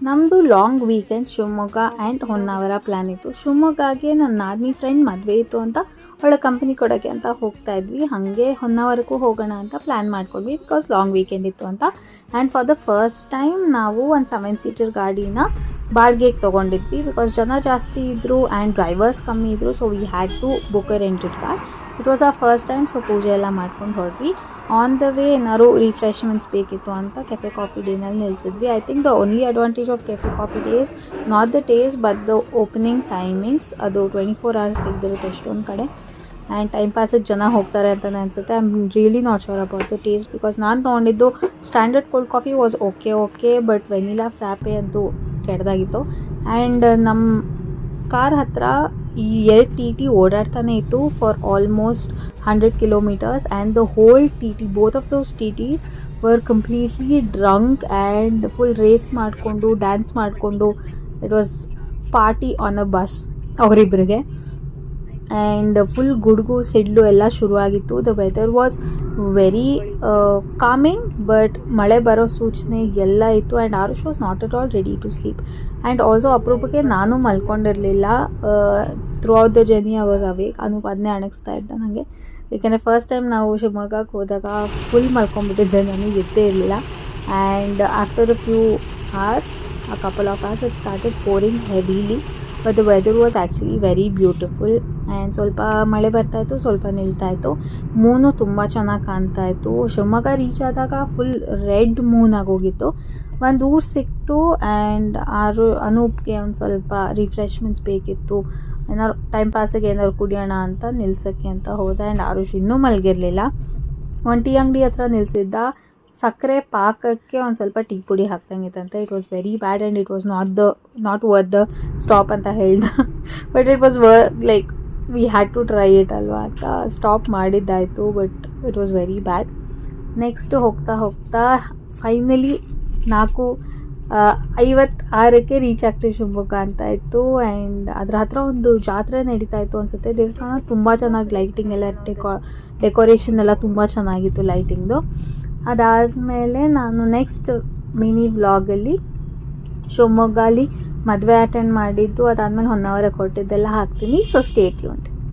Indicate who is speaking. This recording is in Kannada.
Speaker 1: ನಮ್ಮದು long weekend Shivamogga and Honnavar plan ಇತ್ತು. ಶಿವಮೊಗ್ಗಗೆ ನನ್ನ ನಾದಿನಿ ಫ್ರೆಂಡ್ ಮದುವೆ ಇತ್ತು ಅಂತ ಅವಳ ಕಂಪನಿ ಕೊಡೋಕ್ಕೆ ಅಂತ ಹೋಗ್ತಾ ಇದ್ವಿ. ಹಾಗೆ ಹೊನ್ನಾವರಕ್ಕೂ ಹೋಗೋಣ ಅಂತ ಪ್ಲ್ಯಾನ್ ಮಾಡ್ಕೊಂಡ್ವಿ ಬಿಕಾಸ್ ಲಾಂಗ್ ವೀಕೆಂಡ್ ಇತ್ತು ಅಂತ. And for the first time ನಾವು ಒಂದು 7 ಸೀಟರ್ ಗಾಡಿನ ಬಾಡಿಗೆಗೆ ತೊಗೊಂಡಿದ್ವಿ ಬಿಕಾಸ್ ಜನ ಜಾಸ್ತಿ ಇದ್ದರು ಆ್ಯಂಡ್ ಡ್ರೈವರ್ಸ್ ಕಮ್ಮಿ ಇದ್ದರು. So we had to book a rented car. It was our first time. So ಪೂಜೆ ಎಲ್ಲ ಮಾಡ್ಕೊಂಡು ಹೊರಟ್ವಿ. ಆನ್ ದ ವೇ ಏನಾದ್ರು ರಿಫ್ರೆಶ್ಮೆಂಟ್ಸ್ ಬೇಕಿತ್ತು ಅಂತ ಕೆಫೆ ಕಾಫಿ ಡೇನಲ್ಲಿ ನಿಲ್ಲಿಸಿದ್ವಿ. I think the only advantage of Cafe Coffee Day's not the taste but the opening timings. ಅದು 24 hours ತೆಗೆದಿರುತ್ತೆ ಎಷ್ಟೊಂದು ಕಡೆ. ಆ್ಯಂಡ್ ಟೈಮ್ ಪಾಸಿಗೆ ಜನ ಹೋಗ್ತಾರೆ ಅಂತಲೇ ಅನಿಸುತ್ತೆ. I am really not sure about the taste because ನಾನು ತೊಗೊಂಡಿದ್ದು standard cold coffee was okay but vanilla frappe ಅಂತೂ ಕೆಟ್ಟದಾಗಿತ್ತು. ಆ್ಯಂಡ್ ನಮ್ಮ ಕಾರ್ ಹತ್ರ ಈ 2 TT ಓಡಾಡ್ತಾನೆ ಇತ್ತು for almost 100 kilometers and the whole TT both of those TTs were completely drunk and full race ಮಾಡಿಕೊಂಡು ಡ್ಯಾನ್ಸ್ ಮಾಡಿಕೊಂಡು it was party on a bus ಅವರಿಬ್ಬರಿಗೆ. ಆ್ಯಂಡ್ ಫುಲ್ ಗುಡುಗು ಸಿಡ್ಲು ಎಲ್ಲ ಶುರುವಾಗಿತ್ತು. The weather was very calming but ಮಳೆ ಬರೋ ಸೂಚನೆ ಎಲ್ಲ ಇತ್ತು. And Arush was not at all ready to sleep. And also ಅಪರೂಪಕ್ಕೆ ನಾನು ಮಲ್ಕೊಂಡಿರಲಿಲ್ಲ. Through the journey I was awake. ಅದನ್ನೇ ಅಣಗಿಸ್ತಾ ಇದ್ದ ನನಗೆ. ಏಕೆಂದರೆ ಫಸ್ಟ್ ಟೈಮ್ ನಾವು ಶಿವಮೊಗ್ಗಕ್ಕೆ ಹೋದಾಗ ಫುಲ್ ಮಲ್ಕೊಂಡ್ಬಿಟ್ಟಿದ್ದೆ, ನನಗೆ ಎದ್ದೇ ಇರಲಿಲ್ಲ. And after a few hours, a couple of hours, it started pouring heavily. But the weather was actually very beautiful. And ಸ್ವಲ್ಪ ಮಳೆ ಬರ್ತಾಯಿತ್ತು, ಸ್ವಲ್ಪ ನಿಲ್ತಾಯಿತ್ತು. ಮೂನು ತುಂಬ ಚೆನ್ನಾಗಿ ಕಾಣ್ತಾಯಿತ್ತು. ಶಿವಮೊಗ್ಗ ರೀಚ್ ಆದಾಗ ಫುಲ್ ರೆಡ್ ಮೂನ್ ಆಗೋಗಿತ್ತು. ಒಂದು ಊರು ಸಿಕ್ತು. ಆ್ಯಂಡ್ ಅನೂಪ್ಗೆ ಒಂದು ಸ್ವಲ್ಪ ರಿಫ್ರೆಶ್ಮೆಂಟ್ಸ್ ಬೇಕಿತ್ತು, ಏನಾದ್ರು ಟೈಮ್ ಪಾಸಿಗೆ ಏನಾದ್ರು ಕುಡಿಯೋಣ ಅಂತ ನಿಲ್ಸೋಕ್ಕೆ ಅಂತ ಹೋದೆ. ಆ್ಯಂಡ್ ಆರುಷ್ ಇನ್ನೂ ಮಲಗಿರಲಿಲ್ಲ. ಒಂದು ಟೀ ಅಂಗಡಿ ಹತ್ರ ನಿಲ್ಲಿಸಿದ್ದ. ಸಕ್ಕರೆ ಪಾಕಕ್ಕೆ ಒಂದು ಸ್ವಲ್ಪ ಟೀ ಪುಡಿ ಹಾಕ್ದಂಗಿತ್ತಂತೆ. It was very bad and it was not worth the stop ಅಂತ ಹೇಳ್ದ. But it was like we had to try it ಅಲ್ವಾ ಅಂತ ಸ್ಟಾಪ್ ಮಾಡಿದ್ದಾಯಿತು. But it was very bad. Next ಹೋಗ್ತಾ ಫೈನಲಿ 4:56ಕ್ಕೆ ರೀಚ್ ಆಗ್ತೀವಿ ಶಿವಮೊಗ್ಗ ಅಂತ ಇತ್ತು. ಆ್ಯಂಡ್ ಅದ್ರ ಹತ್ರ ಒಂದು ಜಾತ್ರೆ ನಡೀತಾ ಇತ್ತು ಅನಿಸುತ್ತೆ. ದೇವಸ್ಥಾನ ತುಂಬ ಚೆನ್ನಾಗಿ ಲೈಟಿಂಗ್ ಎಲ್ಲ ಡೆಕೋರೇಷನ್ ಎಲ್ಲ ತುಂಬ ಚೆನ್ನಾಗಿತ್ತು ಲೈಟಿಂಗ್ದು. ಅದಾದಮೇಲೆ ನಾನು ನೆಕ್ಸ್ಟ್ ಮಿನಿ ವ್ಲಾಗಲ್ಲಿ ಶಿವಮೊಗ್ಗಲ್ಲಿ ಮದುವೆ ಅಟೆಂಡ್ ಮಾಡಿದ್ದು, ಅದಾದಮೇಲೆ ಹೊನ್ನಾವರಕ್ಕೆ ಹೊರಟಿದ್ದೆಲ್ಲ ಹಾಕ್ತೀನಿ. So stay tuned.